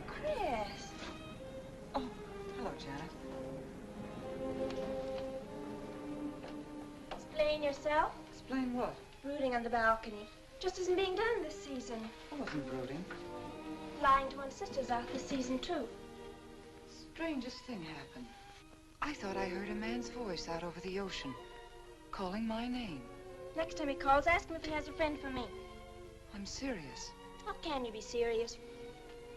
Chris. Oh, hello, Janet. Explain yourself. Explain what? Brooding on the balcony. Just isn't being done this season. I wasn't brooding. Lying to one's sisters out this season, too. Strangest thing happened. I thought I heard a man's voice out over the ocean, calling my name. Next time he calls, ask him if he has a friend for me. I'm serious. How can you be serious?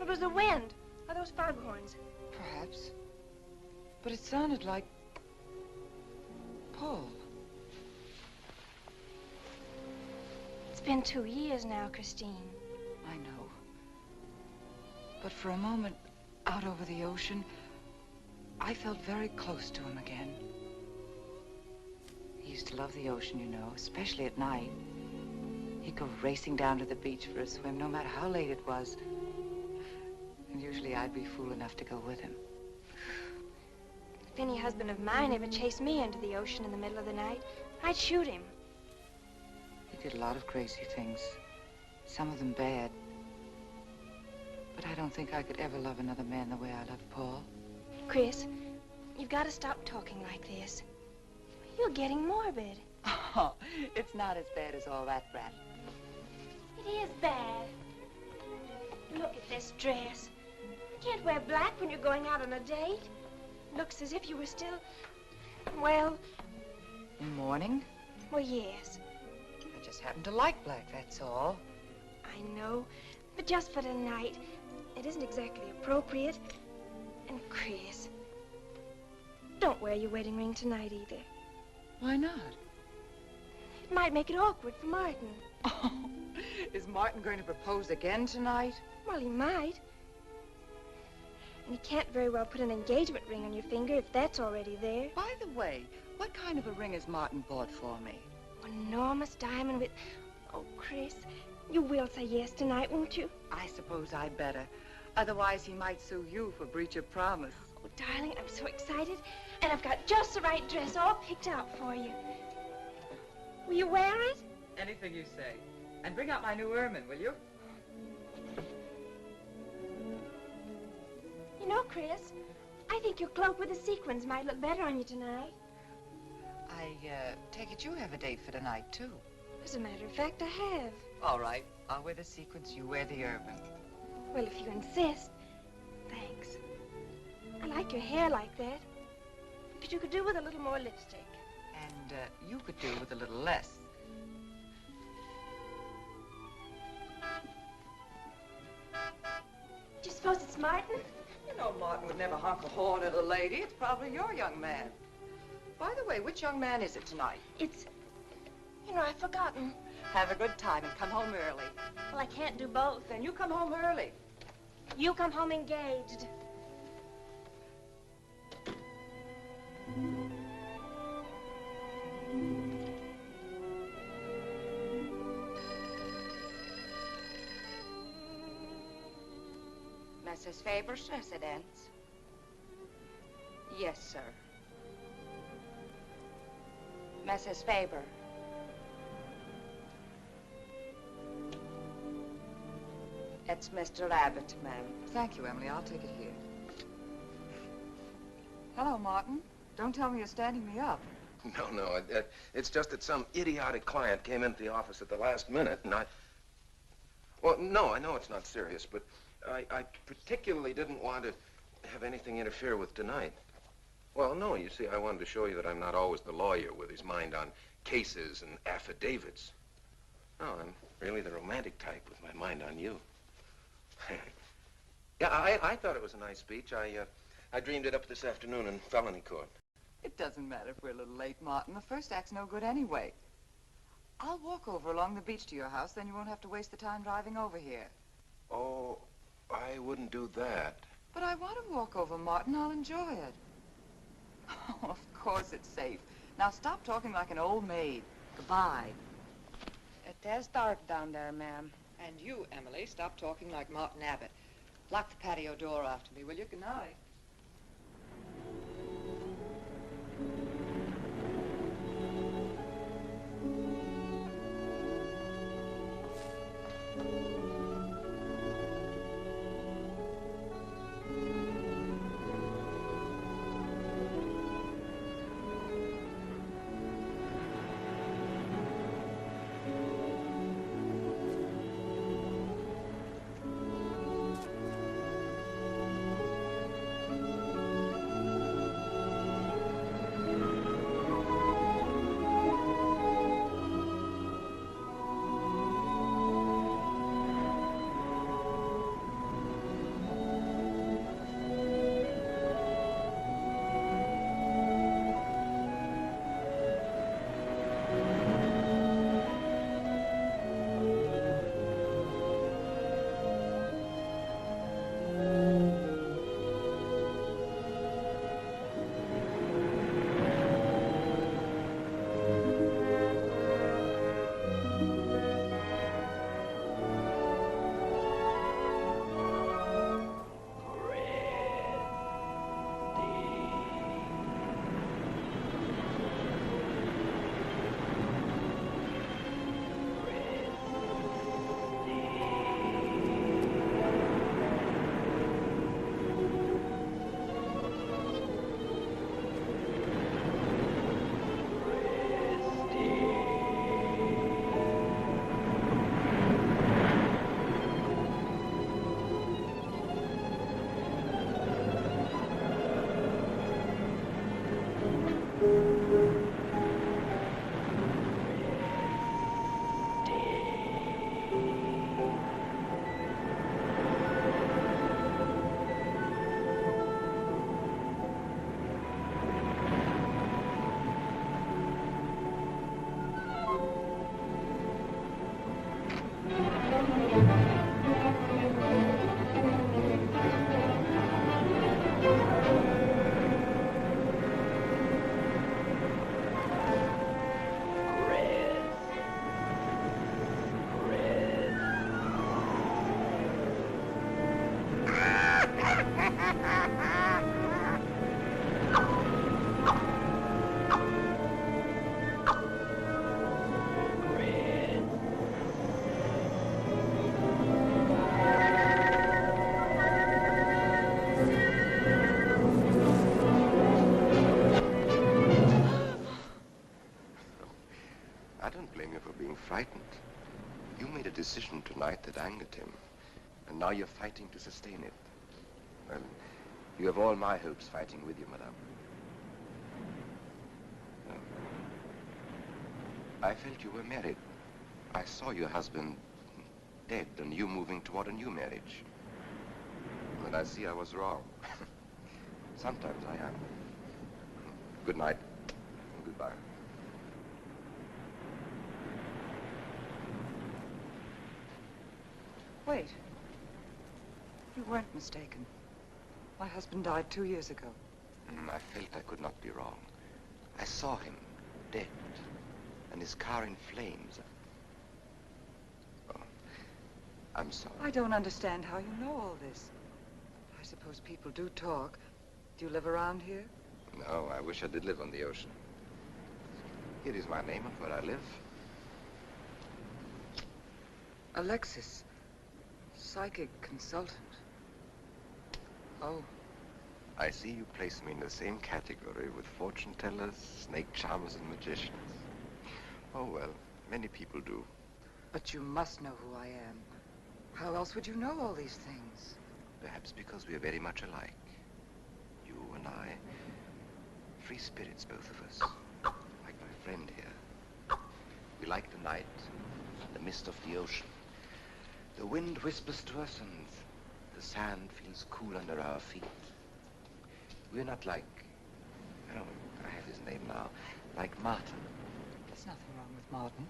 It was the wind, or those foghorns. Perhaps. But it sounded like Paul. It's been 2 years now, Christine. I know. But for a moment, out over the ocean, I felt very close to him again. He used to love the ocean, you know, especially at night. He'd go racing down to the beach for a swim, no matter how late it was. And usually I'd be fool enough to go with him. If any husband of mine ever chased me into the ocean in the middle of the night, I'd shoot him. He did a lot of crazy things, some of them bad. But I don't think I could ever love another man the way I loved Paul. Chris, you've got to stop talking like this. You're getting morbid. Oh, it's not as bad as all that, Brat. It is bad. Look at this dress. You can't wear black when you're going out on a date. Looks as if you were still, well... In mourning? Well, yes. I just happen to like black, that's all. I know, but just for tonight, it isn't exactly appropriate. And Chris, don't wear your wedding ring tonight either. Why not? It might make it awkward for Martin. Oh, is Martin going to propose again tonight? Well, he might. And he can't very well put an engagement ring on your finger if that's already there. By the way, what kind of a ring has Martin bought for me? An enormous diamond with... Oh, Chris, you will say yes tonight, won't you? I suppose I'd better. Otherwise, he might sue you for breach of promise. Oh, darling, I'm so excited. And I've got just the right dress all picked out for you. Will you wear it? Anything you say. And bring out my new ermine, will you? You know, Chris, I think your cloak with the sequins might look better on you tonight. I take it you have a date for tonight, too. As a matter of fact, I have. All right. I'll wear the sequins, you wear the ermine. Well, if you insist. Thanks. I like your hair like that. But you could do with a little more lipstick. And you could do with a little less. Do you suppose it's Martin? You know Martin would never honk a horn at a lady. It's probably your young man. By the way, which young man is it tonight? It's... You know, I've forgotten. Have a good time and come home early. Well, I can't do both. Then you come home early. You come home engaged. Mrs. Faber's residence? Yes, sir. Mrs. Faber. It's Mr. Abbott, ma'am. Thank you, Emily. I'll take it here. Hello, Martin. Don't tell me you're standing me up. No. It's just that some idiotic client came into the office at the last minute, and I... Well, no, I know it's not serious, but I particularly didn't want to have anything interfere with tonight. Well, no, you see, I wanted to show you that I'm not always the lawyer with his mind on cases and affidavits. No, I'm really the romantic type with my mind on you. Yeah, I thought it was a nice speech. I dreamed it up this afternoon in felony court. It doesn't matter if we're a little late, Martin. The first act's no good anyway. I'll walk over along the beach to your house, then you won't have to waste the time driving over here. Oh, I wouldn't do that. But I want to walk over, Martin. I'll enjoy it. Oh, of course it's safe. Now stop talking like an old maid. Goodbye. It is dark down there, ma'am. And you, Emily, stop talking like Martin Abbott. Lock the patio door after me, will you? Good night. fight that angered him. And now you're fighting to sustain it. Well, you have all my hopes fighting with you, madame. No. I felt you were married. I saw your husband dead and you moving toward a new marriage. And I see I was wrong. Sometimes I am. Good night and goodbye. Wait. You weren't mistaken. My husband died 2 years ago. I felt I could not be wrong. I saw him dead and his car in flames. Oh, I'm sorry. I don't understand how you know all this. I suppose people do talk. Do you live around here? No, I wish I did live on the ocean. Here is my name and where I live. Alexis. Psychic consultant. Oh. I see you place me in the same category with fortune tellers, snake charmers, and magicians. Oh, well, many people do. But you must know who I am. How else would you know all these things? Perhaps because we are very much alike. You and I. Free spirits, both of us. Like my friend here. We like the night, the mist of the ocean. The wind whispers to us and the sand feels cool under our feet. We're not like, oh, I have his name now, like Martin. There's nothing wrong with Martin.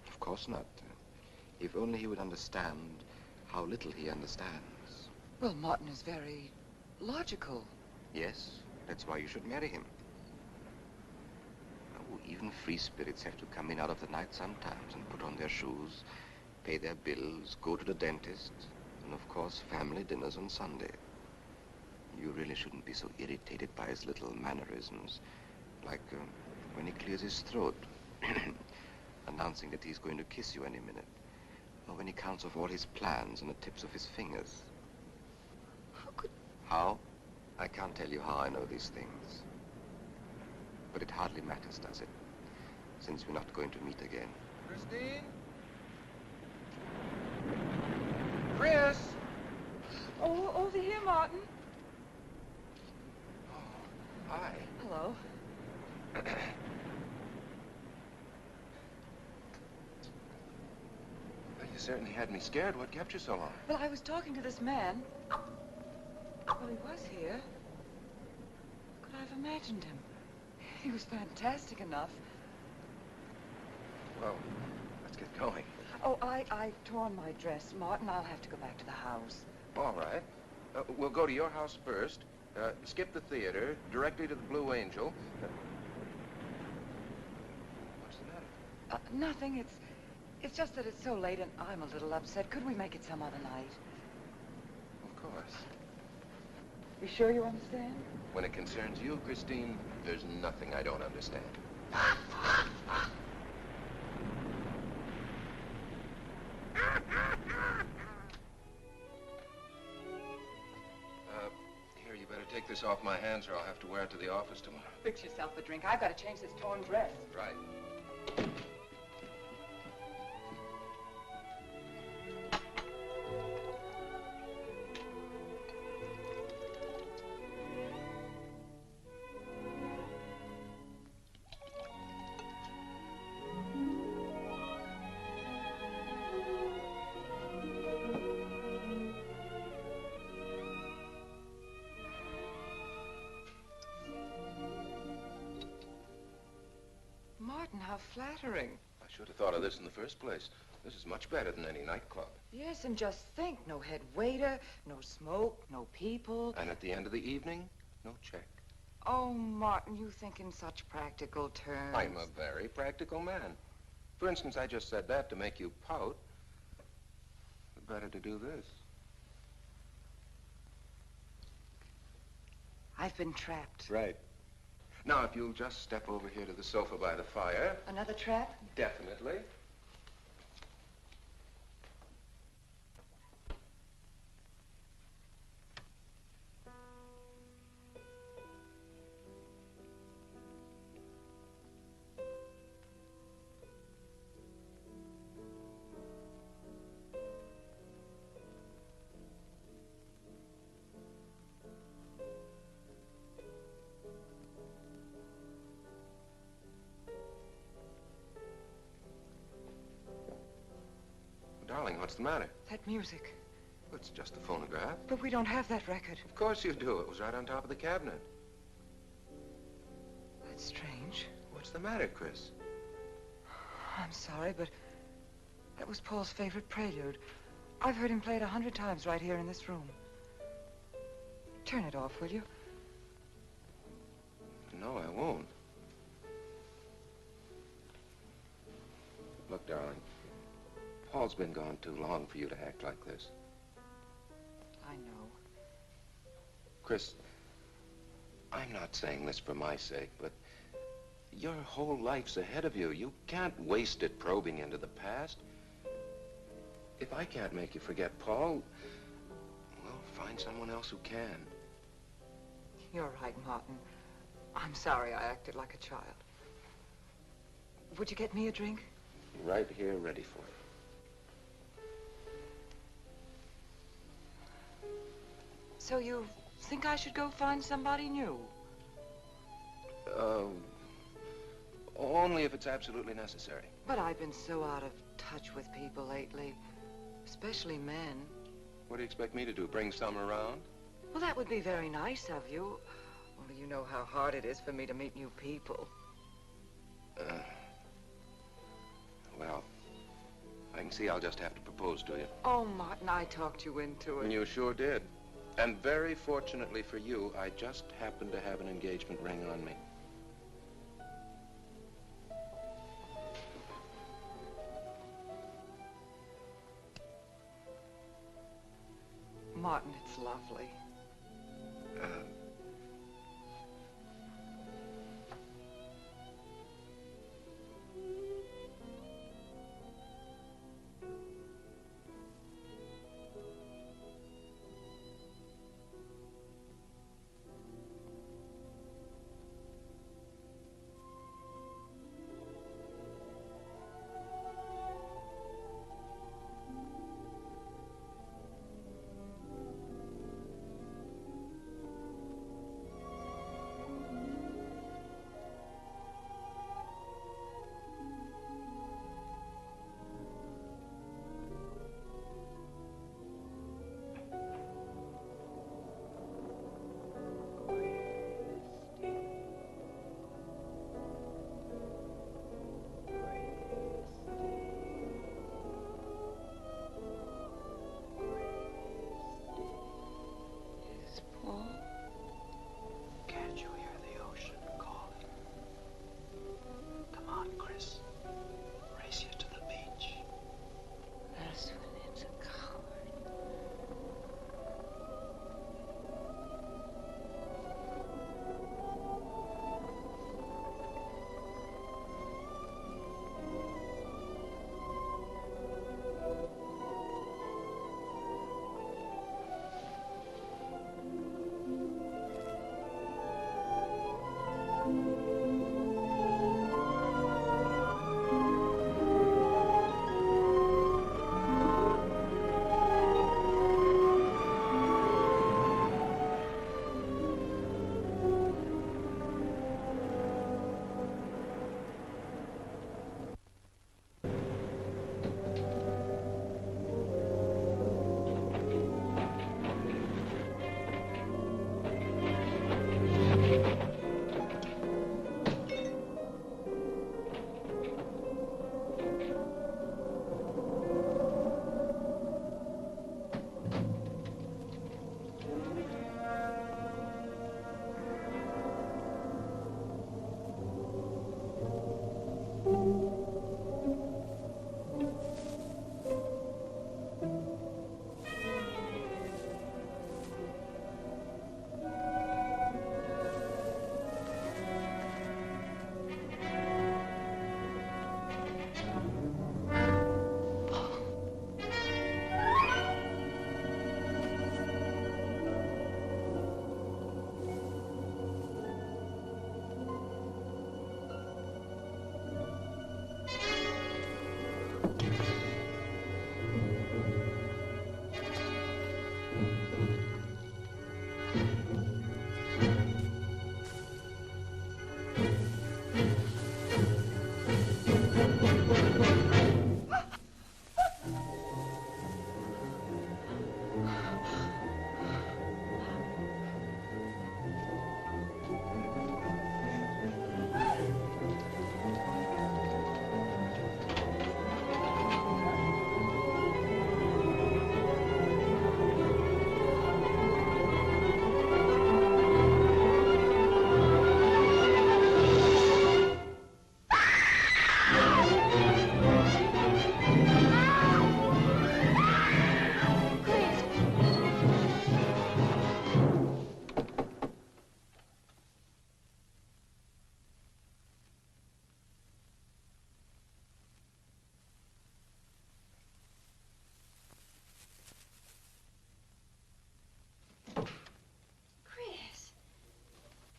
Of course not. If only he would understand how little he understands. Well, Martin is very logical. Yes, that's why you should marry him. Oh, even free spirits have to come in out of the night sometimes and put on their shoes, pay their bills, go to the dentist, and of course, family dinners on Sunday. You really shouldn't be so irritated by his little mannerisms, like when he clears his throat, announcing that he's going to kiss you any minute, or when he counts off all his plans on the tips of his fingers. How could... How? I can't tell you how I know these things. But it hardly matters, does it? Since we're not going to meet again. Christine? Chris! Oh, over here, Martin. Hi. Hello. Well, you certainly had me scared. What kept you so long? Well, I was talking to this man. Well, he was here. Could I have imagined him? He was fantastic enough. Well, let's get going. Oh, I've torn my dress, Martin. I'll have to go back to the house. All right. We'll go to your house first. Skip the theater, directly to the Blue Angel. What's the matter? Nothing. It's just that it's so late and I'm a little upset. Could we make it some other night? Of course. You sure you understand? When it concerns you, Christine, there's nothing I don't understand. Here, you better take this off my hands or I'll have to wear it to the office tomorrow. Fix yourself a drink. I've got to change this torn dress. Right. How flattering. I should have thought of this in the first place. This is much better than any nightclub. Yes, and just think, no head waiter, no smoke, no people. And at the end of the evening, no check. Oh, Martin, you think in such practical terms. I'm a very practical man. For instance, I just said that to make you pout. But better to do this. I've been trapped. Right. Now, if you'll just step over here to the sofa by the fire. Another trap? Definitely. What's the matter? That music. It's just a phonograph. But we don't have that record. Of course you do. It was right on top of the cabinet. That's strange. What's the matter, Chris? I'm sorry, but that was Paul's favorite prelude. I've heard him play it 100 times right here in this room. Turn it off, will you? No, I won't. Look, darling, Paul's been gone too long for you to act like this. I know. Chris, I'm not saying this for my sake, but your whole life's ahead of you. You can't waste it probing into the past. If I can't make you forget Paul, well, find someone else who can. You're right, Martin. I'm sorry I acted like a child. Would you get me a drink? Right here, ready for you. So you think I should go find somebody new? Only if it's absolutely necessary. But I've been so out of touch with people lately, especially men. What do you expect me to do, bring some around? Well, that would be very nice of you. Only you know how hard it is for me to meet new people. Well, I can see I'll just have to propose to you. Oh, Martin, I talked you into it. You sure did. And very fortunately for you, I just happened to have an engagement ring on me. Martin, it's lovely.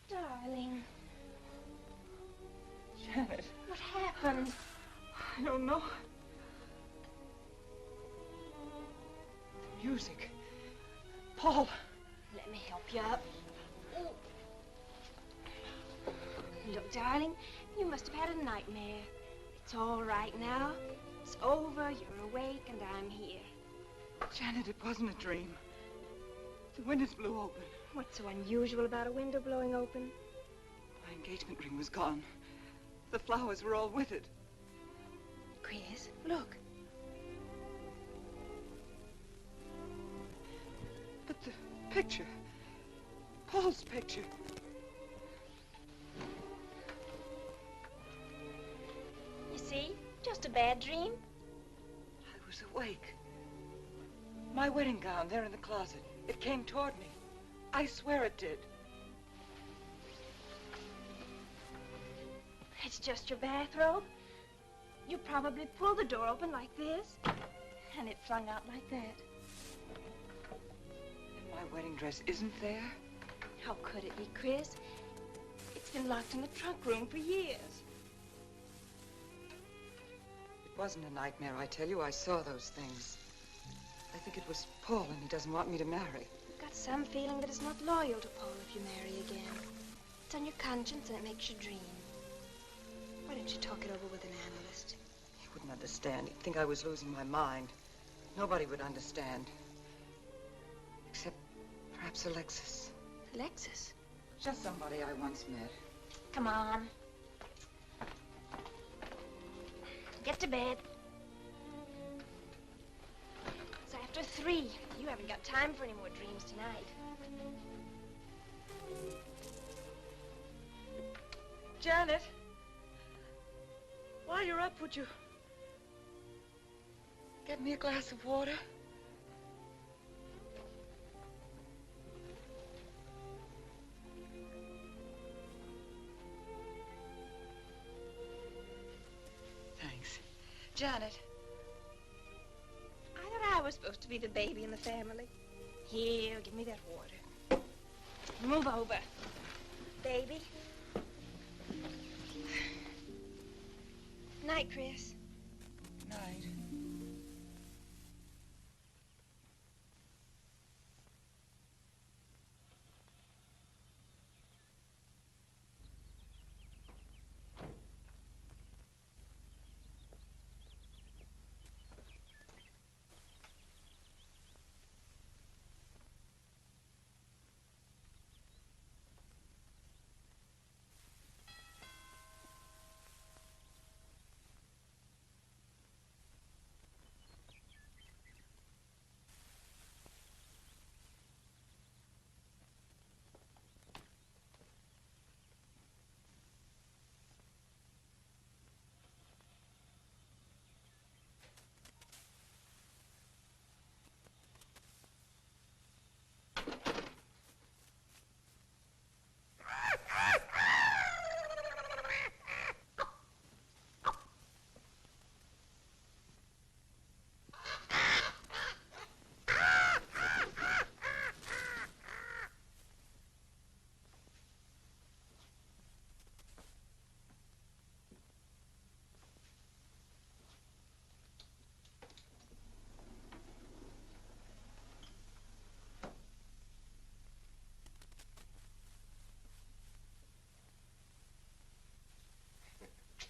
Darling, Janet, what happened? I don't know. The music. Paul. Let me help you up. Look, darling, you must have had a nightmare. It's all right now. It's over, you're awake, and I'm here. Janet, it wasn't a dream. The windows blew open. What's so unusual about a window blowing open? My engagement ring was gone. The flowers were all with it. Chris, look. But the picture. Paul's picture. You see? Just a bad dream. I was awake. My wedding gown there in the closet. It came toward me. I swear it did. It's just your bathrobe. You probably pulled the door open like this, and it flung out like that. And my wedding dress isn't there? How could it be, Chris? It's been locked in the trunk room for years. It wasn't a nightmare, I tell you. I saw those things. I think it was Paul, and he doesn't want me to marry. You've got some feeling that it's not loyal to Paul if you marry again. It's on your conscience, and it makes you dream. Why don't you talk it over with an analyst? He wouldn't understand. He'd think I was losing my mind. Nobody would understand. Except perhaps Alexis. Alexis? Just somebody I once met. Come on. Get to bed. It's after 3. You haven't got time for any more dreams tonight. Janet, while you're up, would you get me a glass of water? Thanks. Janet. I thought I was supposed to be the baby in the family. Here, give me that water. Move over. Baby. Night, Chris. Night.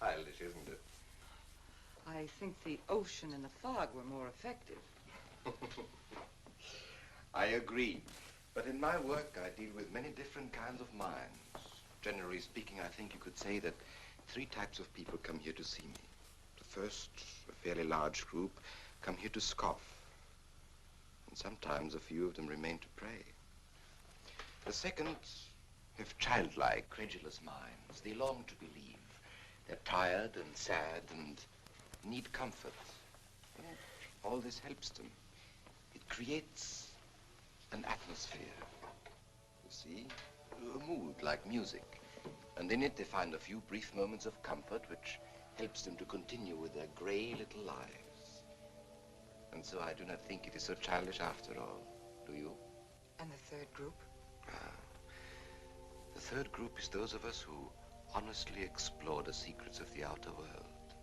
Childish, isn't it? I think the ocean and the fog were more effective. I agree. But in my work, I deal with many different kinds of minds. Generally speaking, I think you could say that 3 types of people come here to see me. The first, a fairly large group, come here to scoff. And sometimes a few of them remain to pray. The second have childlike, credulous minds. They long to believe. They're tired and sad and need comfort. And all this helps them. It creates an atmosphere, you see, a mood like music. And in it they find a few brief moments of comfort which helps them to continue with their gray little lives. And so I do not think it is so childish after all, do you? And the third group? The third group is those of us who honestly explore the secrets of the outer world.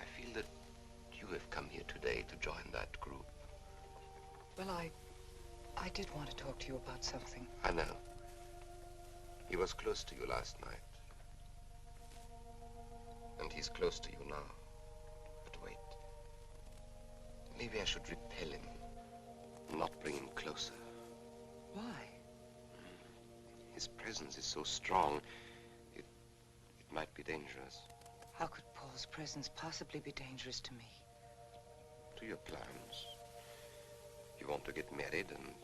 I feel that you have come here today to join that group. Well, I did want to talk to you about something. I know. He was close to you last night. And he's close to you now. But wait. Maybe I should repel him, not bring him closer. Why? His presence is so strong, it might be dangerous. How could Paul's presence possibly be dangerous to me? To your plans. You want to get married and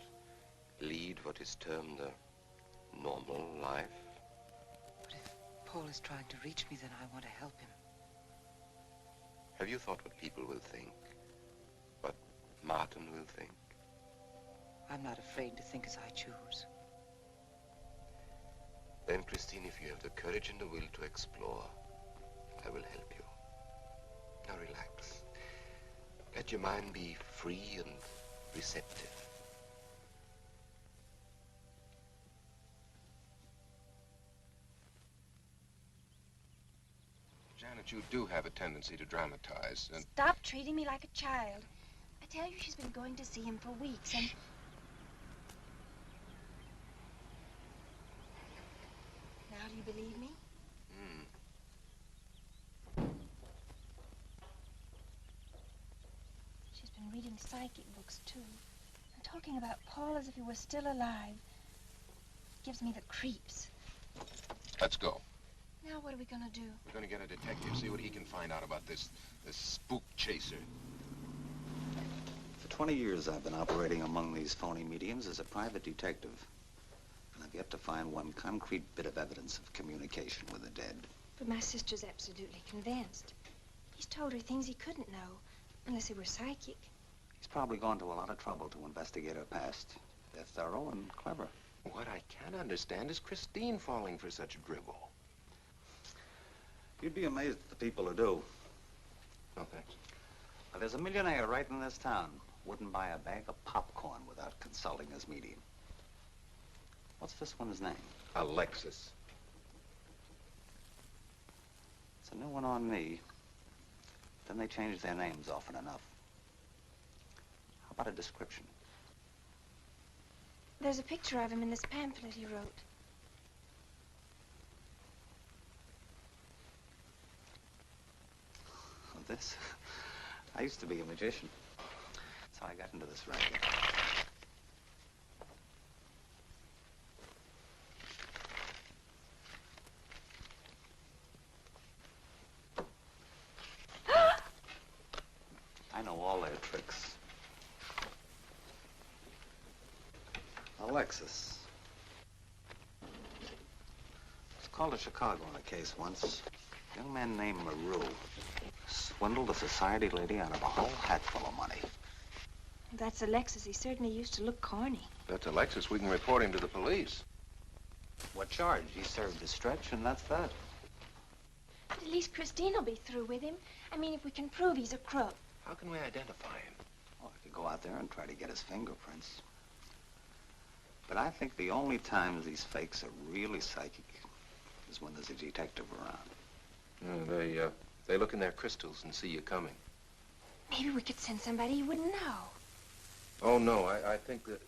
lead what is termed a normal life. But if Paul is trying to reach me, then I want to help him. Have you thought what people will think? What Martin will think? I'm not afraid to think as I choose. Then, Christine, if you have the courage and the will to explore, I will help you. Now relax. Let your mind be free and receptive. Janet, you do have a tendency to dramatize, and... Stop treating me like a child. I tell you, she's been going to see him for weeks, and... Now do you believe me? She's been reading psychic books, too. And talking about Paul as if he were still alive. It gives me the creeps. Let's go. Now what are we gonna do? We're gonna get a detective, see what he can find out about this spook chaser. For 20 years, I've been operating among these phony mediums as a private detective. And I've yet to find one concrete bit of evidence of communication with the dead. But my sister's absolutely convinced. He's told her things he couldn't know, unless he were psychic. He's probably gone to a lot of trouble to investigate her past. They're thorough and clever. What I can't understand is Christine falling for such drivel. You'd be amazed at the people who do. No, thanks. Now, there's a millionaire right in this town. Wouldn't buy a bag of popcorn without consulting his medium. What's this one's name? Alexis. It's a new one on me. Then they change their names often enough. How about a description? There's a picture of him in this pamphlet he wrote. This? I used to be a magician. That's how I got into this racket. I know all their tricks. Alexis. Was called to Chicago on a case once. A young man named LaRue swindled a society lady out of a whole hatful of money. That's Alexis. He certainly used to look corny. That's Alexis. We can report him to the police. What charge? He served his stretch, and that's that. But at least Christine will be through with him. I mean, if we can prove he's a crook. How can we identify him? Well, I could go out there and try to get his fingerprints. But I think the only times these fakes are really psychic is when there's a detective around. They look in their crystals and see you coming. Maybe we could send somebody you wouldn't know. Oh, no, I think that...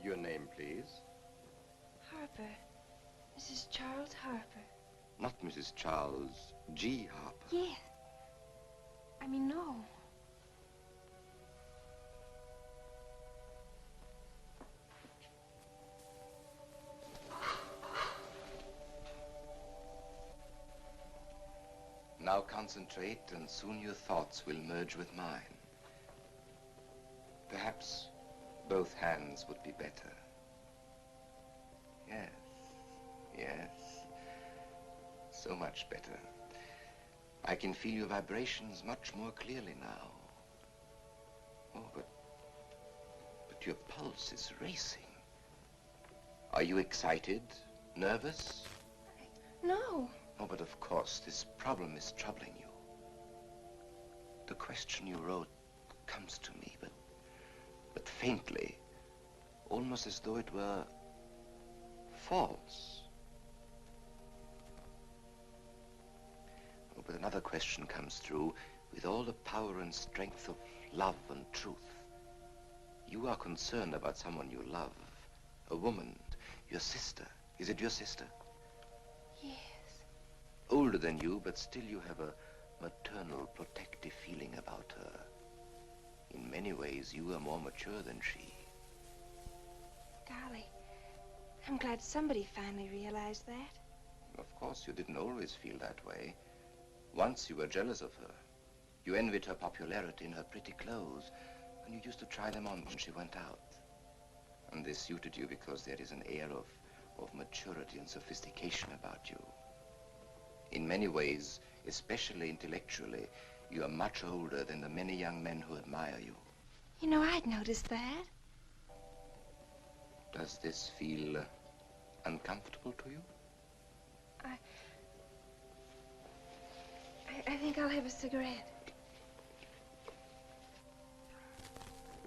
Your name, please? Harper. Mrs. Charles Harper. Not Mrs. Charles G. Harper. Yes. I mean, no. Now concentrate, and soon your thoughts will merge with mine. Perhaps both hands would be better. Yes, yes. So much better. I can feel your vibrations much more clearly now. Oh, but your pulse is racing. Are you excited? Nervous? No. Oh, but of course, this problem is troubling you. The question you wrote comes to me, but faintly, almost as though it were false. Oh, but another question comes through with all the power and strength of love and truth. You are concerned about someone you love, a woman, your sister. Is it your sister? Yes. Older than you, but still you have a maternal, protective feeling about her. In many ways, you are more mature than she. Golly, I'm glad somebody finally realized that. Of course, you didn't always feel that way. Once you were jealous of her. You envied her popularity in her pretty clothes, and you used to try them on when she went out. And this suited you because there is an air of maturity and sophistication about you. In many ways, especially intellectually, you are much older than the many young men who admire you. You know, I'd noticed that. Does this feel uncomfortable to you? I think I'll have a cigarette.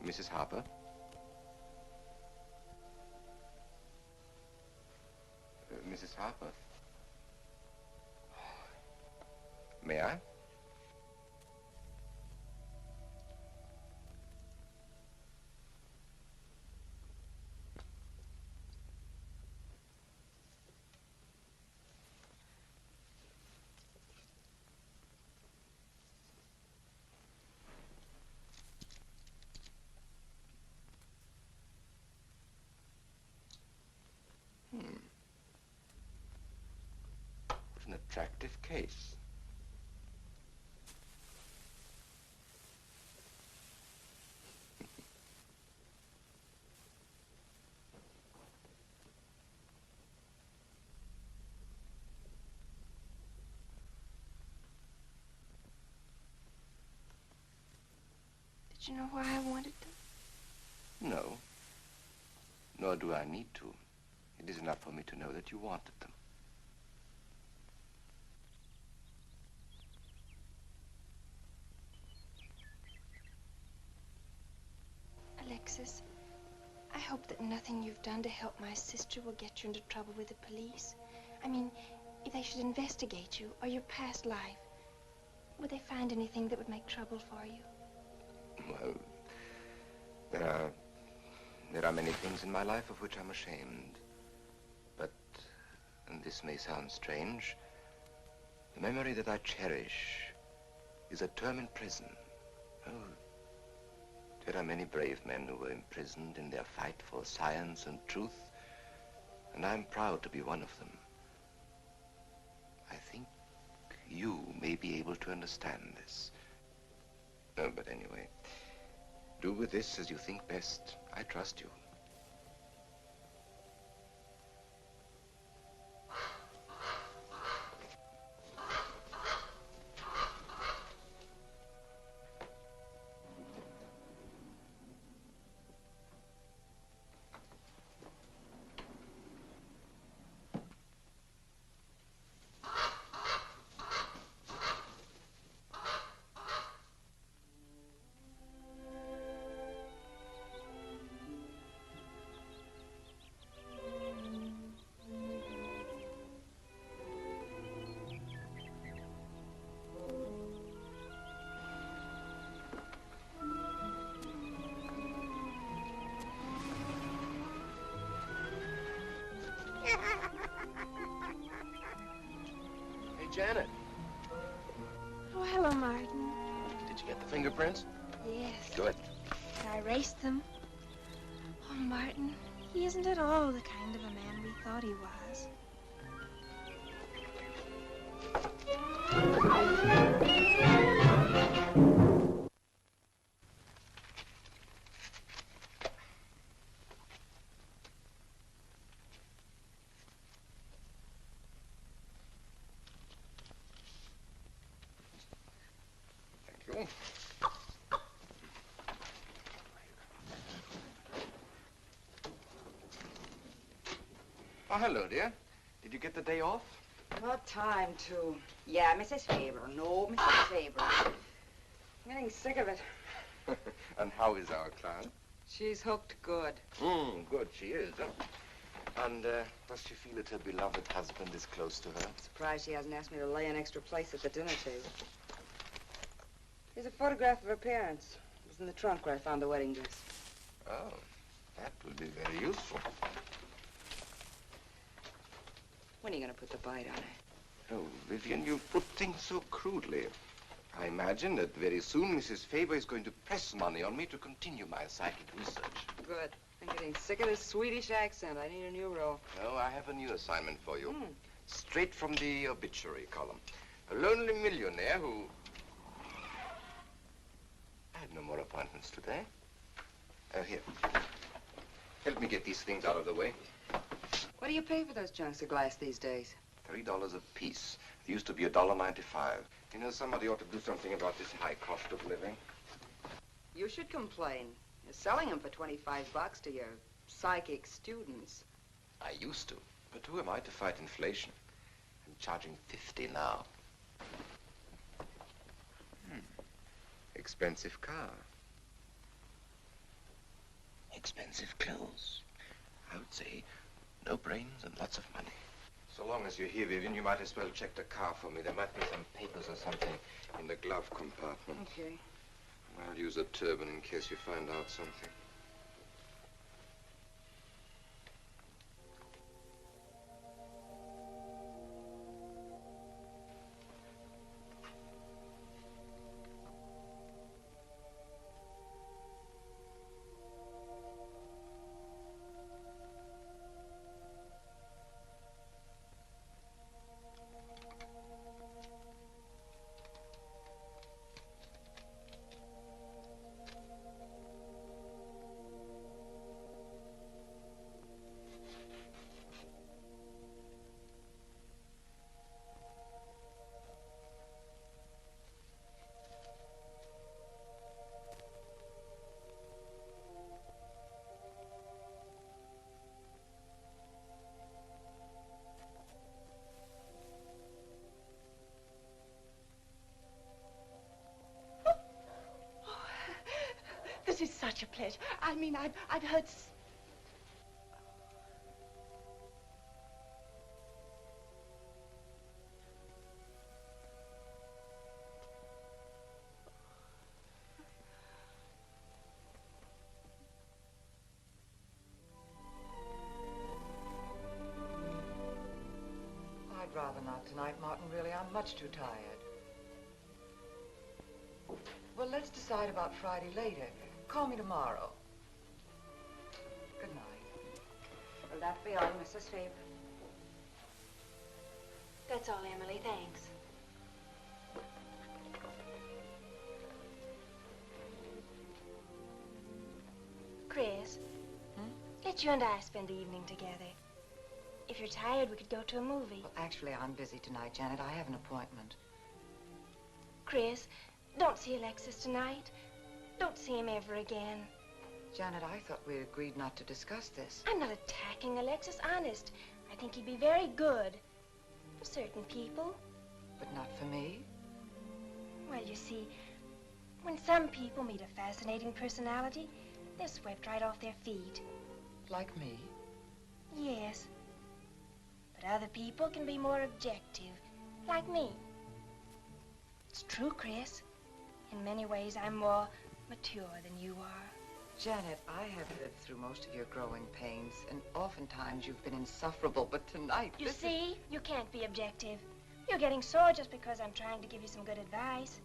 Mrs. Harper? Mrs. Harper? May I? What an attractive case. Did you know why I wanted them? No. Nor do I need to. It is enough for me to know that you wanted them. Alexis, I hope that nothing you've done to help my sister will get you into trouble with the police. I mean, if they should investigate you or your past life, would they find anything that would make trouble for you? Well, there are many things in my life of which I'm ashamed. But, and this may sound strange, the memory that I cherish is a term in prison. Oh, there are many brave men who were imprisoned in their fight for science and truth, and I'm proud to be one of them. I think you may be able to understand this. No, but anyway, do with this as you think best. I trust you. erased them. Oh, Martin, he isn't at all the kind of a man we thought he was. Thank you. Oh, hello, dear. Did you get the day off? What time to? Yeah, Mrs. Faber. No, Mrs. Faber. I'm getting sick of it. And how is our client? She's hooked good. Good, she is. And does she feel that her beloved husband is close to her? Surprised she hasn't asked me to lay an extra place at the dinner table. Here's a photograph of her parents. It was in the trunk where I found the wedding dress. Oh, that will be very useful. When are you going to put the bite on it? Oh, Vivian, you put things so crudely. I imagine that very soon Mrs. Faber is going to press money on me to continue my psychic research. Good. I'm getting sick of this Swedish accent. I need a new role. Oh, I have a new assignment for you. Straight from the obituary column. A lonely millionaire who... I have no more appointments today. Here. Help me get these things out of the way. What do you pay for those junks of glass these days? $3 a piece. They used to be $1.95. You know, somebody ought to do something about this high cost of living. You should complain. You're selling them for 25 bucks to your psychic students. I used to. But who am I to fight inflation? I'm charging 50 now. Expensive car. Expensive clothes. I would say no brains and lots of money. So long as you're here, Vivian, you might as well check the car for me. There might be some papers or something in the glove compartment. Okay. I'll use a turban in case you find out something. This is such a pleasure. I mean, I've heard... I'd rather not tonight, Martin, really. I'm much too tired. Well, let's decide about Friday later. Call me tomorrow. Good night. Will that be all, Mrs. Faber? That's all, Emily. Thanks. Chris, let you and I spend the evening together. If you're tired, we could go to a movie. Well, actually, I'm busy tonight, Janet. I have an appointment. Chris, don't see Alexis tonight. Don't see him ever again. Janet, I thought we agreed not to discuss this. I'm not attacking Alexis, honest. I think he'd be very good for certain people. But not for me? Well, you see, when some people meet a fascinating personality, they're swept right off their feet. Like me? Yes. But other people can be more objective, like me. It's true, Chris. In many ways, I'm more mature than you are. Janet, I have lived through most of your growing pains, and oftentimes you've been insufferable, but tonight... You see, you can't be objective. You're getting sore just because I'm trying to give you some good advice.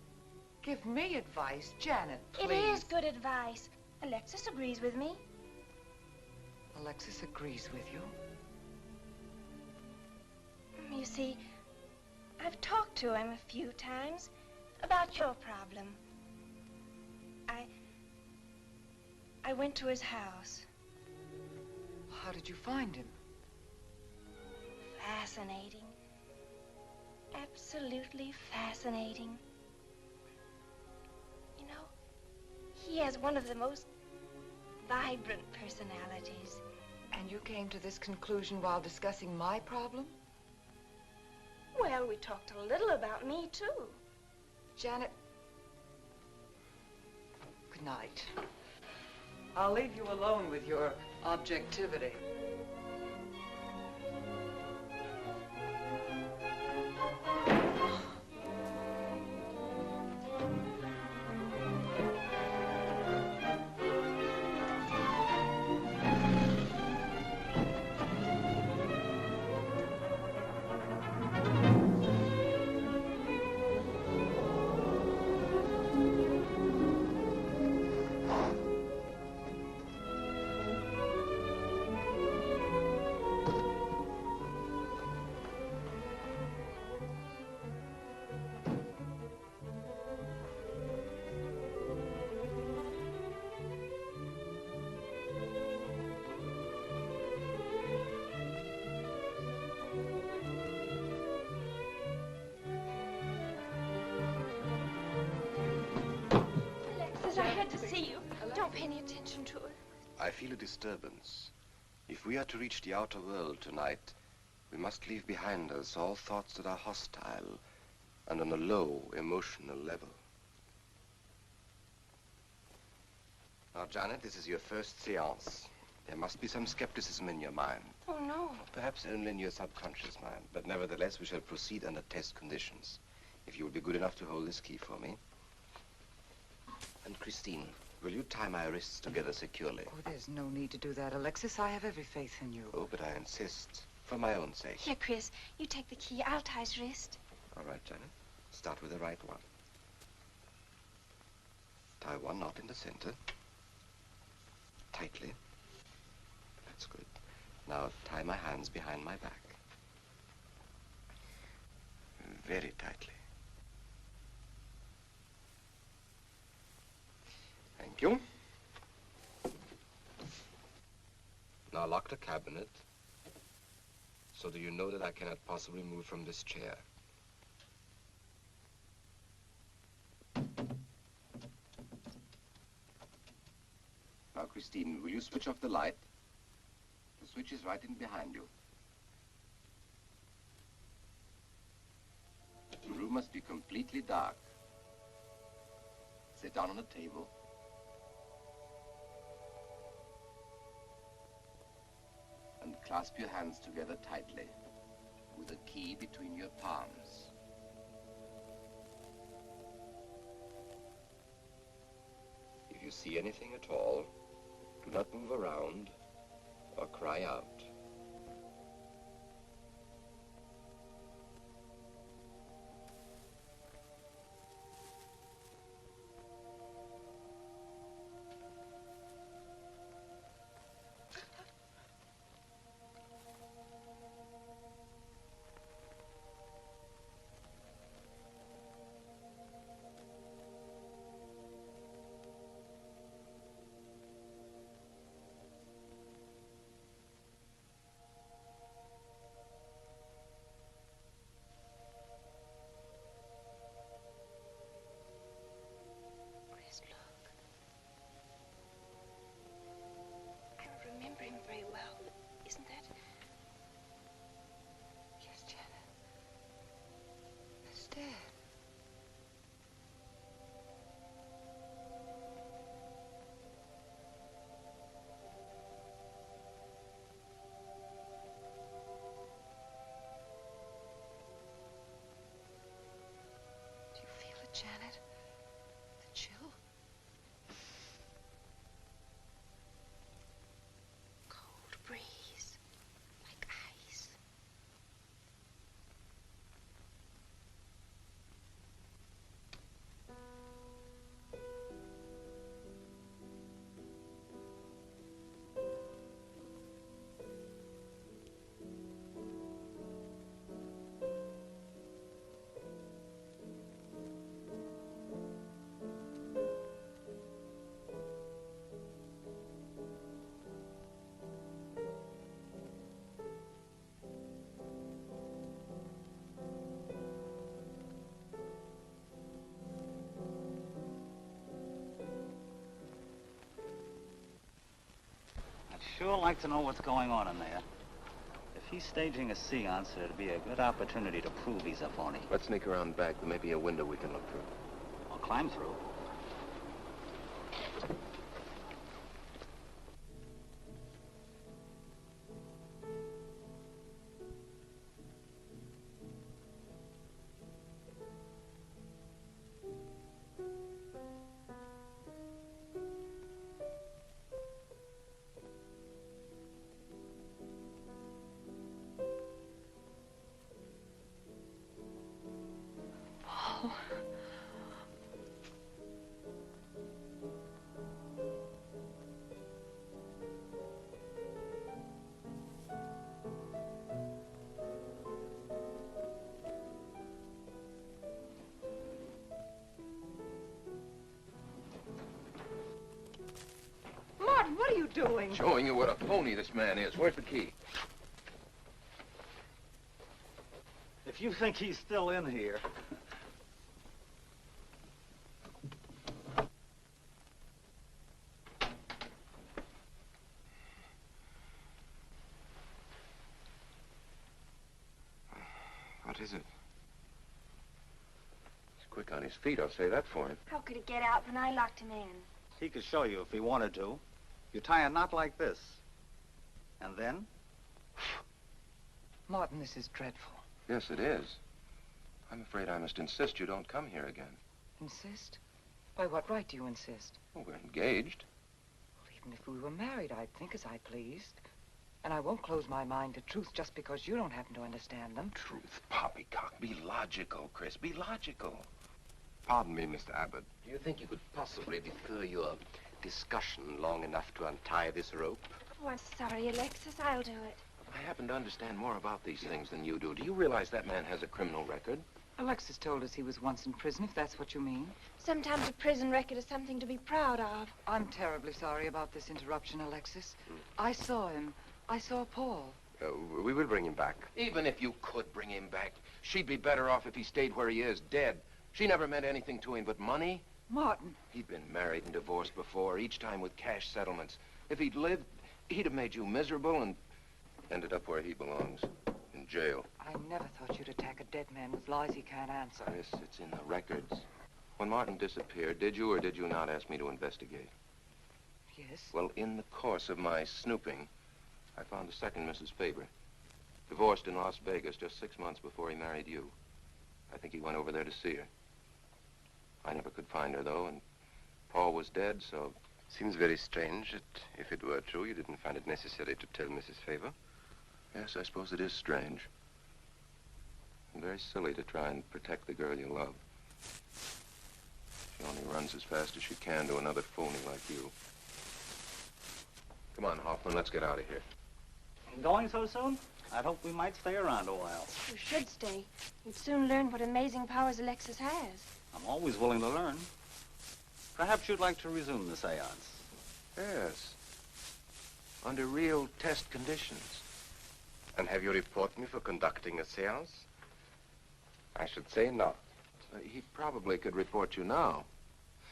Give me advice, Janet, please. It is good advice. Alexis agrees with me. Alexis agrees with you? You see, I've talked to him a few times about your problem. I went to his house. How did you find him? Fascinating. Absolutely fascinating. You know, he has one of the most vibrant personalities. And you came to this conclusion while discussing my problem? Well, we talked a little about me, too. Janet, good night. I'll leave you alone with your objectivity. Alexis, I had to see you. Don't pay any attention to it. I feel a disturbance. If we are to reach the outer world tonight, we must leave behind us all thoughts that are hostile and on a low emotional level. Now, Janet, this is your first seance. There must be some skepticism in your mind. Oh, no. Perhaps only in your subconscious mind, but nevertheless we shall proceed under test conditions. If you will be good enough to hold this key for me. And Christine, will you tie my wrists together securely? Oh, there's no need to do that, Alexis. I have every faith in you. Oh, but I insist, for my own sake. Here, Chris, you take the key. I'll tie his wrist. All right, Janet. Start with the right one. Tie one knot in the center. Tightly. That's good. Now tie my hands behind my back. Very tightly. Thank you. Now lock the cabinet. So do you know that I cannot possibly move from this chair? Now, Christine, will you switch off the light? The switch is right in behind you. The room must be completely dark. Sit down on the table. And clasp your hands together tightly, with a key between your palms. If you see anything at all, do not move around or cry out. sure like to know what's going on in there. If he's staging a seance, it'd be a good opportunity to prove he's a phony. Let's sneak around back. There may be a window we can look through. I'll climb through. Martin, what are you doing? Showing you what a phony this man is. Where's the key? If you think he's still in here... What is it? He's quick on his feet, I'll say that for him. How could he get out when I locked him in? He could show you if he wanted to. You tie a knot like this. And then? Martin, this is dreadful. Yes, it is. I'm afraid I must insist you don't come here again. Insist? By what right do you insist? Well, we're engaged. Well, even if we were married, I'd think as I pleased. And I won't close my mind to truth just because you don't happen to understand them. Truth, poppycock. Be logical, Chris. Be logical. Pardon me, Mr. Abbott. Do you think you could possibly defer your discussion long enough to untie this rope? Oh, I'm sorry, Alexis. I'll do it. I happen to understand more about these things than you do. Do you realize that man has a criminal record? Alexis told us he was once in prison, if that's what you mean. Sometimes a prison record is something to be proud of. I'm terribly sorry about this interruption, Alexis. I saw him. I saw Paul. We will bring him back. Even if you could bring him back, she'd be better off if he stayed where he is, dead. She never meant anything to him but money. Martin. He'd been married and divorced before, each time with cash settlements. If he'd lived, he'd have made you miserable and ended up where he belongs, in jail. I never thought you'd attack a dead man with lies he can't answer. Yes, it's in the records. When Martin disappeared, did you or did you not ask me to investigate? Yes. Well, in the course of my snooping, I found a second Mrs. Faber, divorced in Las Vegas just 6 months before he married you. I think he went over there to see her. I never could find her, though, and Paul was dead, so... Seems very strange that if it were true, you didn't find it necessary to tell Mrs. Faber. Yes, I suppose it is strange. And very silly to try and protect the girl you love. She only runs as fast as she can to another phony like you. Come on, Hoffman, let's get out of here. Going so soon? I'd hope we might stay around a while. You should stay. You'd soon learn what amazing powers Alexis has. I'm always willing to learn. Perhaps you'd like to resume the seance. Yes. Under real test conditions. And have you reported me for conducting a seance? I should say not. He probably could report you now.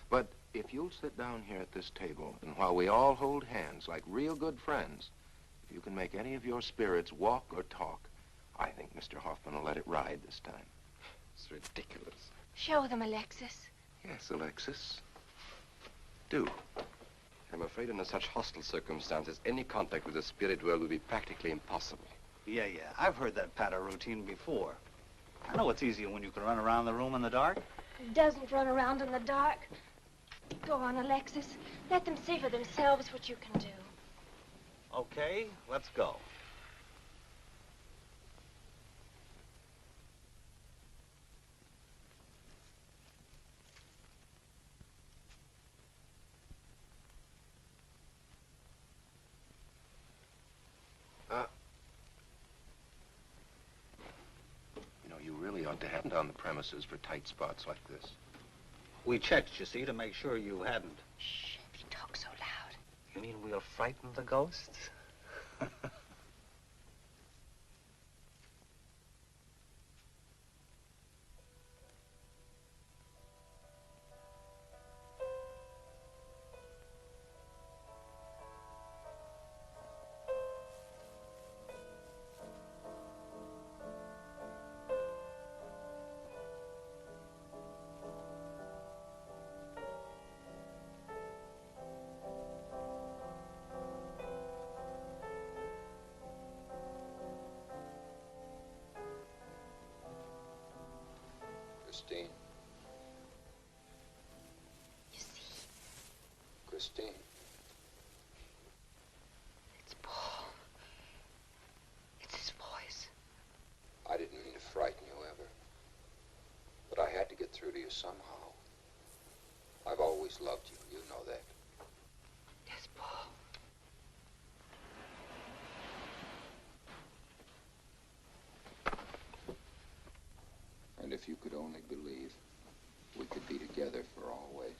But if you'll sit down here at this table, and while we all hold hands like real good friends, if you can make any of your spirits walk or talk, I think Mr. Hoffman will let it ride this time. It's ridiculous. Show them, Alexis. Yes, Alexis. Do. I'm afraid under such hostile circumstances, any contact with the spirit world would be practically impossible. Yeah. I've heard that patter routine before. I know it's easier when you can run around the room in the dark. Who doesn't run around in the dark? Go on, Alexis. Let them see for themselves what you can do. Okay, let's go. You really ought to have on the premises for tight spots like this. We checked, you see, to make sure you hadn't. Shh, you talk so loud. You mean we'll frighten the ghosts? Christine. You see? Christine. It's Paul. It's his voice. I didn't mean to frighten you ever. But I had to get through to you somehow. I've always loved you. You know that. Yes, Paul. And if you could only believe, we could be together for always.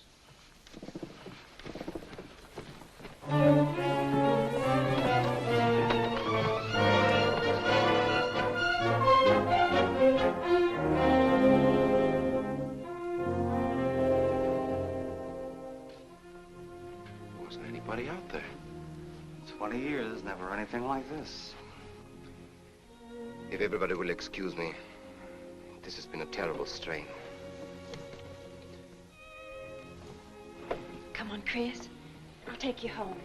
Wasn't anybody out there. 20 years, never anything like this. If everybody will excuse me, this has been a terrible strain. Come on, Chris. I'll take you home.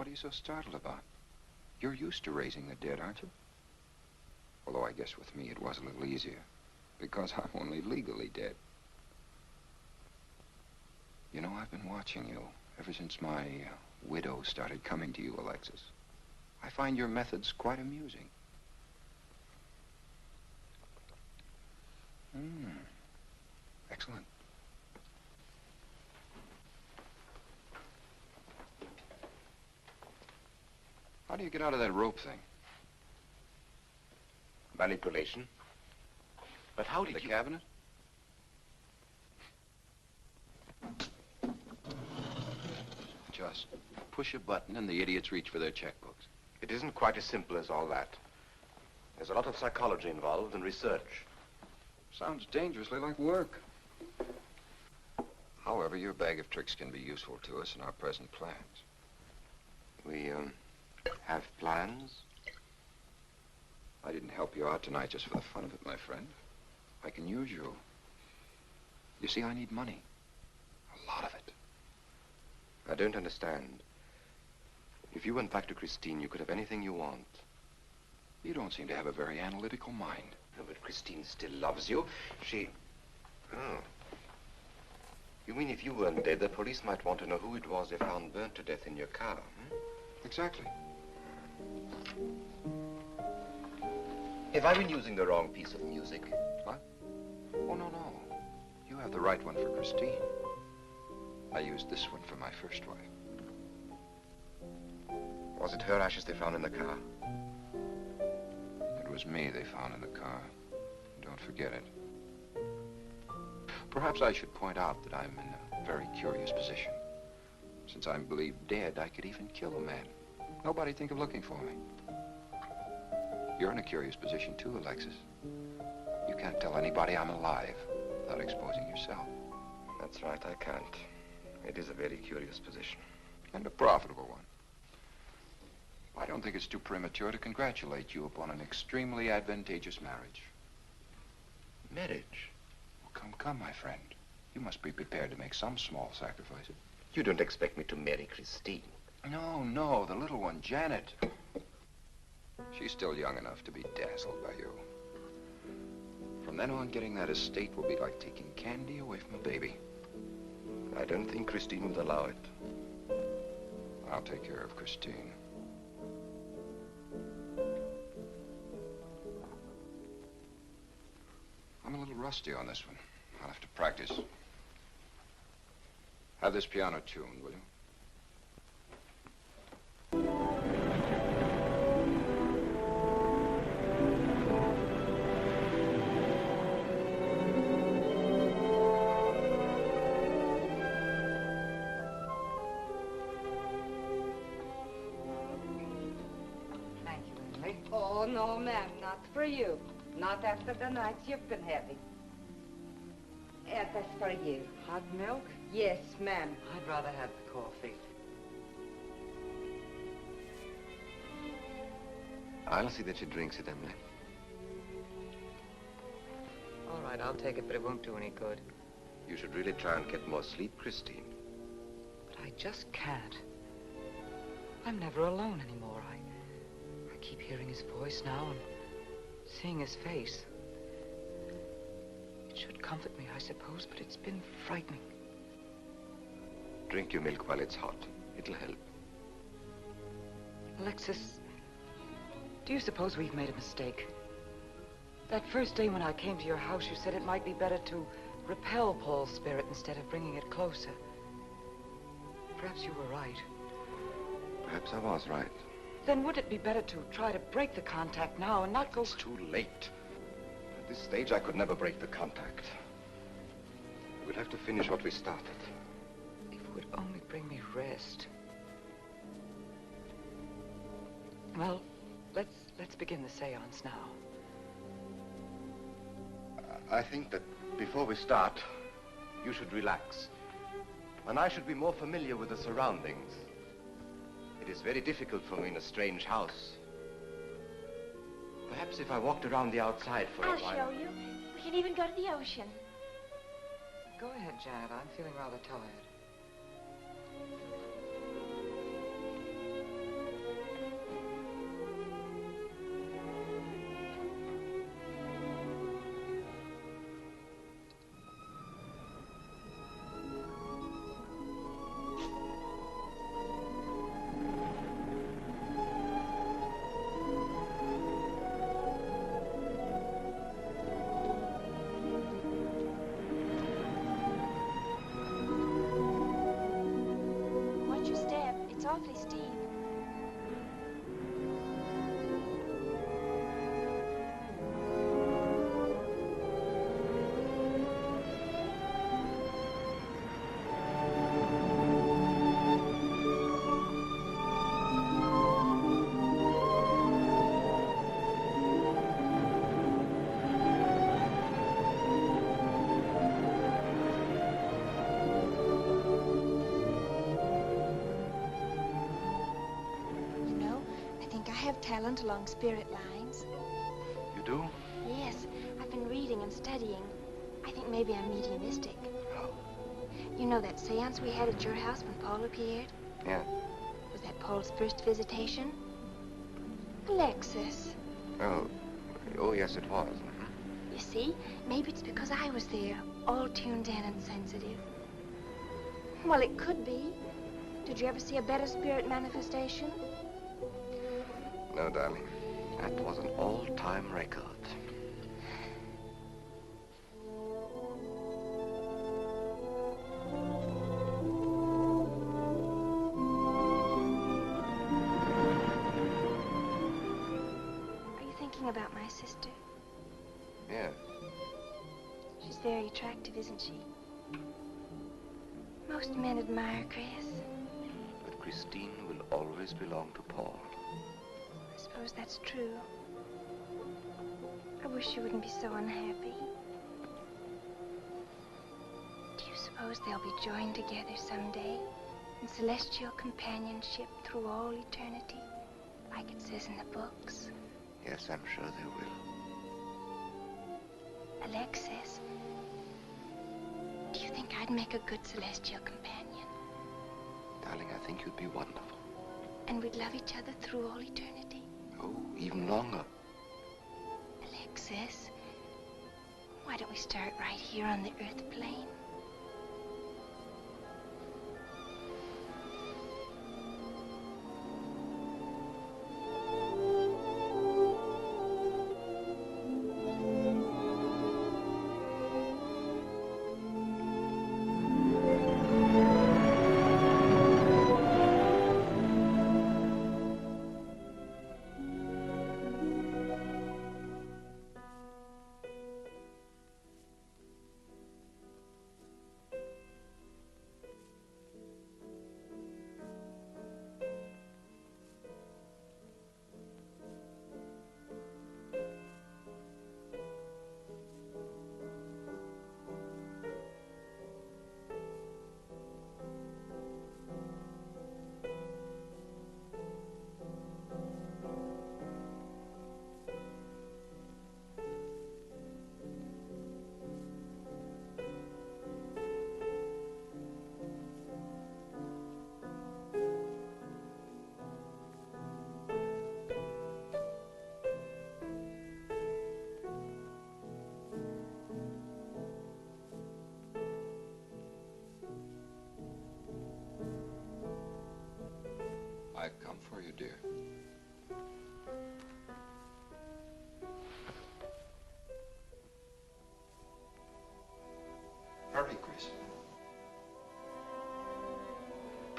What are you so startled about? You're used to raising the dead, aren't you? Although I guess with me it was a little easier, because I'm only legally dead. You know, I've been watching you ever since my widow started coming to you, Alexis. I find your methods quite amusing. Excellent. How do you get out of that rope thing? Manipulation. But how did The you... cabinet? Just push a button and the idiots reach for their checkbooks. It isn't quite as simple as all that. There's a lot of psychology involved and research. Sounds dangerously like work. However, your bag of tricks can be useful to us in our present plans. We, have plans? I didn't help you out tonight just for the fun of it, my friend. I can use you. You see, I need money. A lot of it. I don't understand. If you went back to Christine, you could have anything you want. You don't seem to have a very analytical mind. No, but Christine still loves you. She... Oh. You mean if you weren't dead, the police might want to know who it was they found burnt to death in your car, hmm? Exactly. Have I been using the wrong piece of music? What? Oh, no, no. You have the right one for Christine. I used this one for my first wife. Was it her ashes they found in the car? It was me they found in the car. Don't forget it. Perhaps I should point out that I'm in a very curious position. Since I'm believed dead, I could even kill a man. Nobody'd think of looking for me. You're in a curious position too, Alexis. You can't tell anybody I'm alive without exposing yourself. That's right, I can't. It is a very curious position. And a profitable one. I don't think it's too premature to congratulate you upon an extremely advantageous marriage. Marriage? Well, come, my friend. You must be prepared to make some small sacrifices. You don't expect me to marry Christine? No, the little one, Janet. She's still young enough to be dazzled by you. From then on, getting that estate will be like taking candy away from a baby. I don't think Christine would allow it. I'll take care of Christine. I'm a little rusty on this one. I'll have to practice. Have this piano tuned, will you? Oh, no, ma'am, not for you. Not after the night you've been having. That's for you. Hot milk? Yes, ma'am. I'd rather have the coffee. I'll see that she drinks it, Emily. All right, I'll take it, but it won't do any good. You should really try and get more sleep, Christine. But I just can't. I'm never alone anymore. I keep hearing his voice now and seeing his face. It should comfort me, I suppose, but it's been frightening. Drink your milk while it's hot. It'll help. Alexis, do you suppose we've made a mistake? That first day when I came to your house, you said it might be better to repel Paul's spirit instead of bringing it closer. Perhaps you were right. Perhaps I was right. Then would it be better to try to break the contact now and not go... It's too late. At this stage, I could never break the contact. We'll have to finish what we started. If it would only bring me rest. Well, let's begin the seance now. I think that before we start, you should relax. And I should be more familiar with the surroundings. It is very difficult for me in a strange house. Perhaps if I walked around the outside for a while... I'll show you. We can even go to the ocean. Go ahead, Janet. I'm feeling rather tired. Awfully steep. Talent along spirit lines. You do? Yes, I've been reading and studying. I think maybe I'm mediumistic. Oh. You know that seance we had at your house when Paul appeared? Yeah. Was that Paul's first visitation? Alexis. Oh, yes, it was. You see, maybe it's because I was there, all tuned in and sensitive. Well, it could be. Did you ever see a better spirit manifestation? No, darling. That was an all-time record. Are you thinking about my sister? Yeah. She's very attractive, isn't she? Most men admire Chris. But Christine will always belong to Paul. I suppose that's true. I wish you wouldn't be so unhappy. Do you suppose they'll be joined together someday in celestial companionship through all eternity, like it says in the books? Yes, I'm sure they will. Alexis, do you think I'd make a good celestial companion? Darling, I think you'd be wonderful. And we'd love each other through all eternity? Oh, even longer. Alexis, why don't we start right here on the earth plane?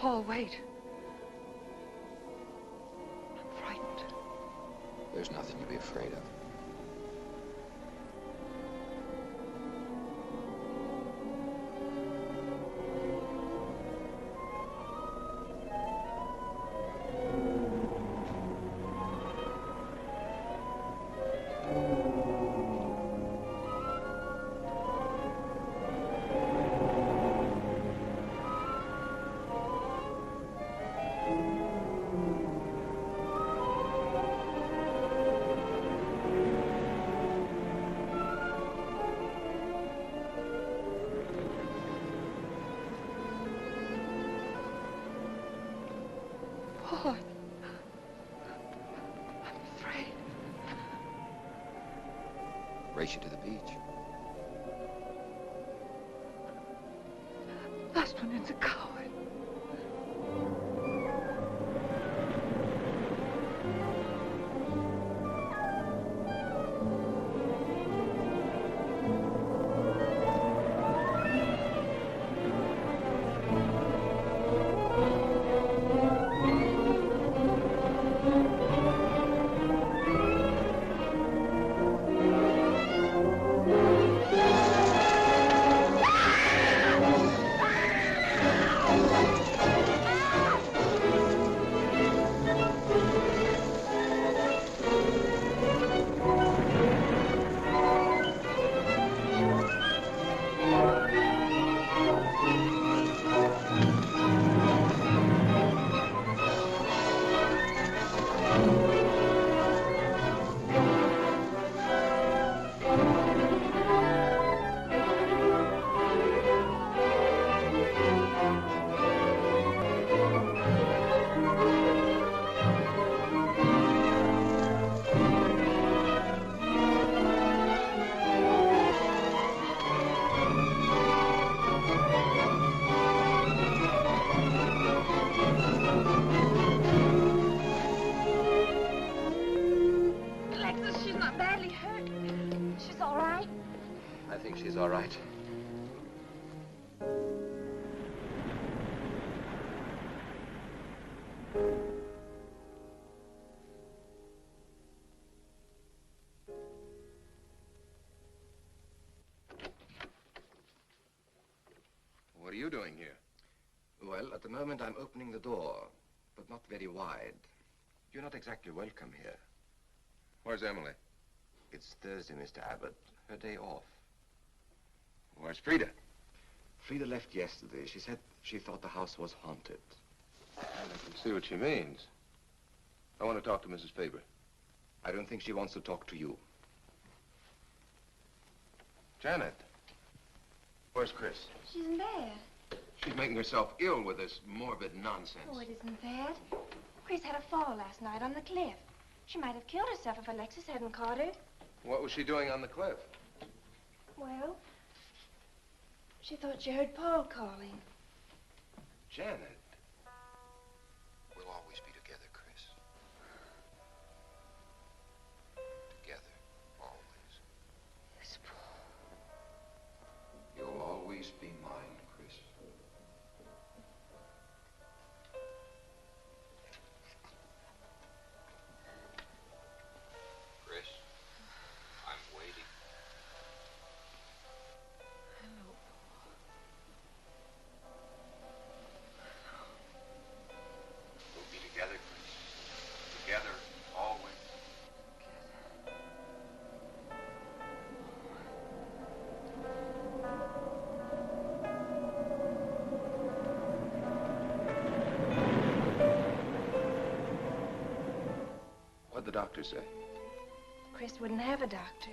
Paul, wait. I'm frightened. There's nothing to be afraid of. Paul, I'm afraid. Race you to the beach. Last one is a coward. I think she's all right. What are you doing here? Well, at the moment I'm opening the door, but not very wide. You're not exactly welcome here. Where's Emily? It's Thursday, Mr. Abbott. Her day off. Where's Frida? Frida left yesterday. She said she thought the house was haunted. I can see what she means. I want to talk to Mrs. Faber. I don't think she wants to talk to you. Janet. Where's Chris? She's in bed. She's making herself ill with this morbid nonsense. Oh, it isn't that. Chris had a fall last night on the cliff. She might have killed herself if Alexis hadn't caught her. What was she doing on the cliff? Well, she thought she heard Paul calling. Janet. We'll always be together, Chris. Together, always. Yes, Paul. You'll always be mine, Chris. Chris, I'm waiting. Hello, Paul. We'll be together, Chris. Together, always. What'd the doctor say? Chris wouldn't have a doctor.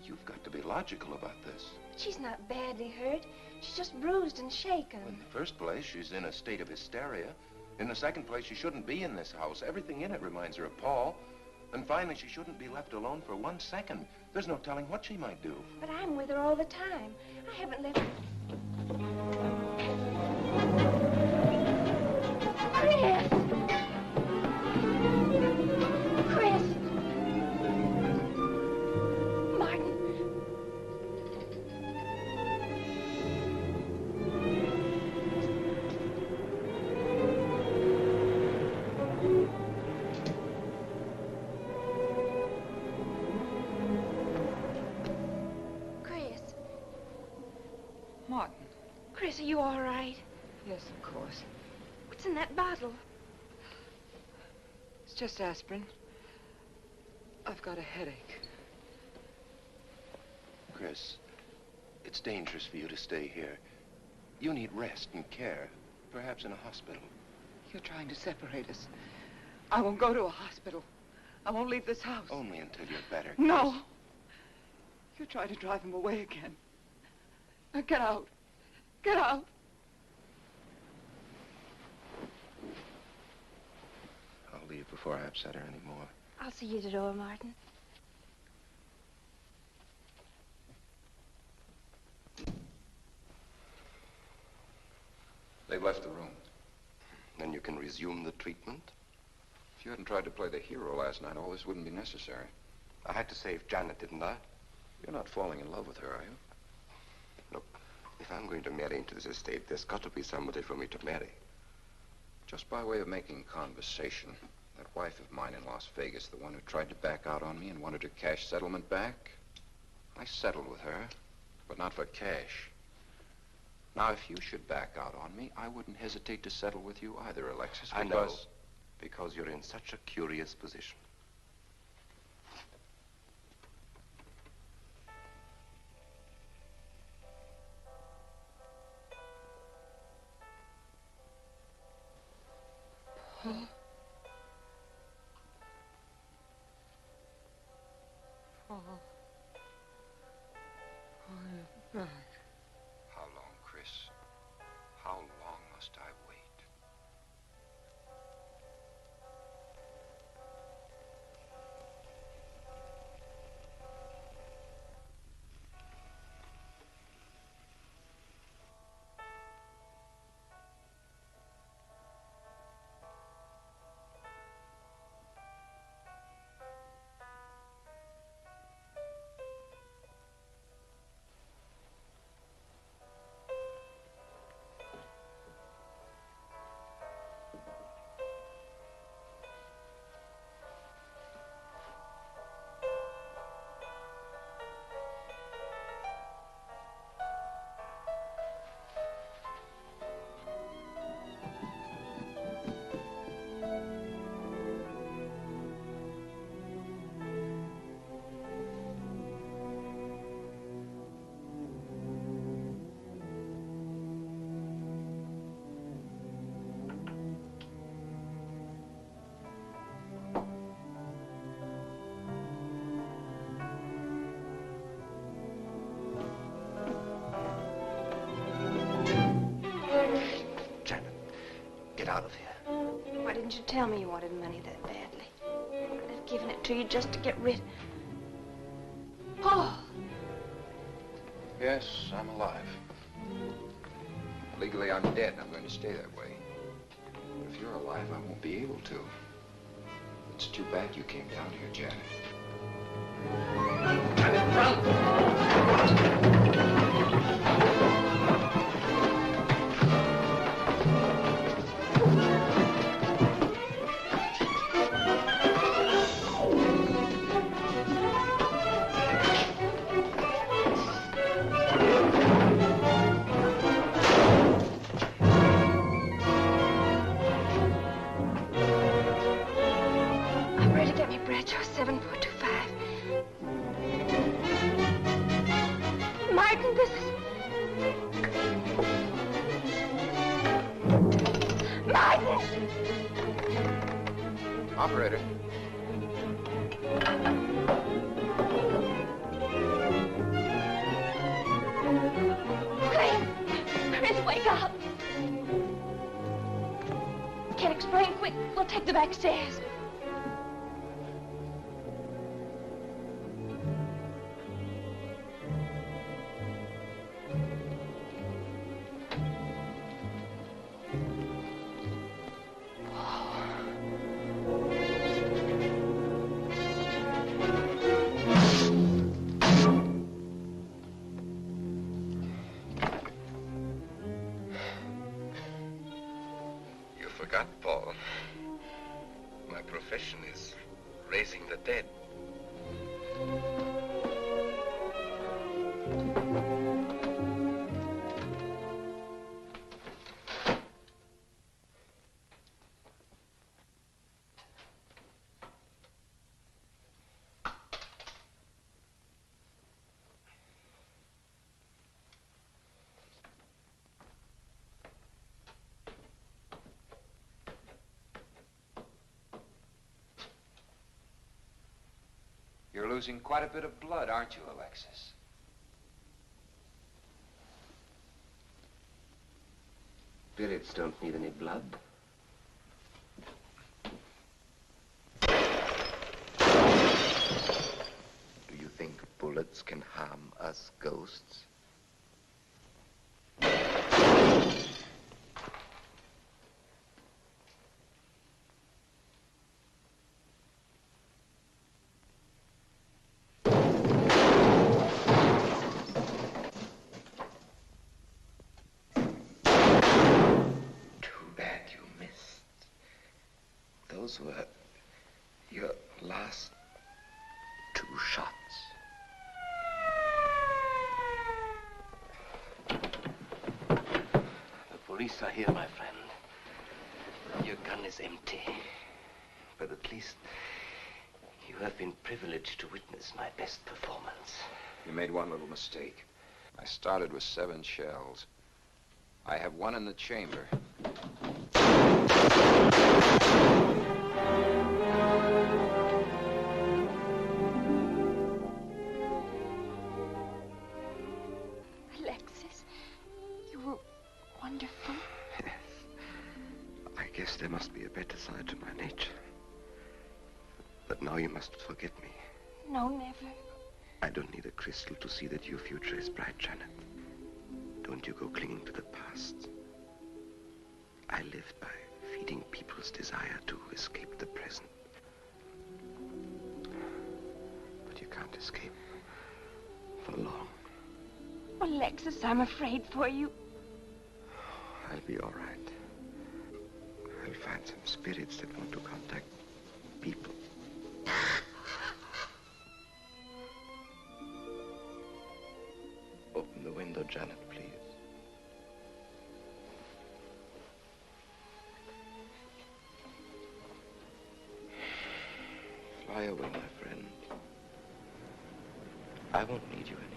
You've got to be logical about this. But she's not badly hurt. She's just bruised and shaken. In the first place, she's in a state of hysteria. In the second place, she shouldn't be in this house. Everything in it reminds her of Paul. And finally, she shouldn't be left alone for 1 second. There's no telling what she might do. But I'm with her all the time. I haven't left her. Chris! Chris! Martin! Yes, of course. What's in that bottle? It's just aspirin. I've got a headache. Chris, it's dangerous for you to stay here. You need rest and care, perhaps in a hospital. You're trying to separate us. I won't go to a hospital. I won't leave this house. Only until you're better. No. You're trying to drive him away again. Now get out. Get out. I'll leave before I upset her anymore. I'll see you at the door, Martin. They've left the room. Then you can resume the treatment? If you hadn't tried to play the hero last night, all this wouldn't be necessary. I had to save Janet, didn't I? You're not falling in love with her, are you? Look, if I'm going to marry into this estate, there's got to be somebody for me to marry. Just by way of making conversation, that wife of mine in Las Vegas, the one who tried to back out on me and wanted her cash settlement back, I settled with her, but not for cash. Now, if you should back out on me, I wouldn't hesitate to settle with you either, Alexis, because... I know, because you're in such a curious position. Paul. Paul. Oh, you're back. How long, Chris? How long must I wait? Get out of here. Why didn't you tell me you wanted money that badly? I'd have given it to you just to get rid... Paul! Yes, I'm alive. Legally, I'm dead, and I'm going to stay that way. But if you're alive, I won't be able to. It's too bad you came down here, Janet. Janet, run! Operator. Chris, wake up. Can't explain. Quick, we'll take the back stairs. Forgot, Paul. My profession is raising the dead. losing quite a bit of blood, aren't you, Alexis? Spirits don't need any blood. Do you think bullets can harm us ghosts? Those were your last 2 shots. The police are here, my friend. Your gun is empty. But at least you have been privileged to witness my best performance. You made one little mistake. I started with 7 shells. I have 1 in the chamber. Alexis, you were wonderful. Yes. I guess there must be a better side to my nature. But now you must forget me. No, never. I don't need a crystal to see that your future is bright, Janet. Don't you go clinging to the past. I lived by feeding people's desire to escape the present. But you can't escape for long. Oh, Alexis, I'm afraid for you. I'll be all right. I'll find some spirits that want to contact people. Open the window, Janet, please. Fly away, my friend. I won't need you anymore.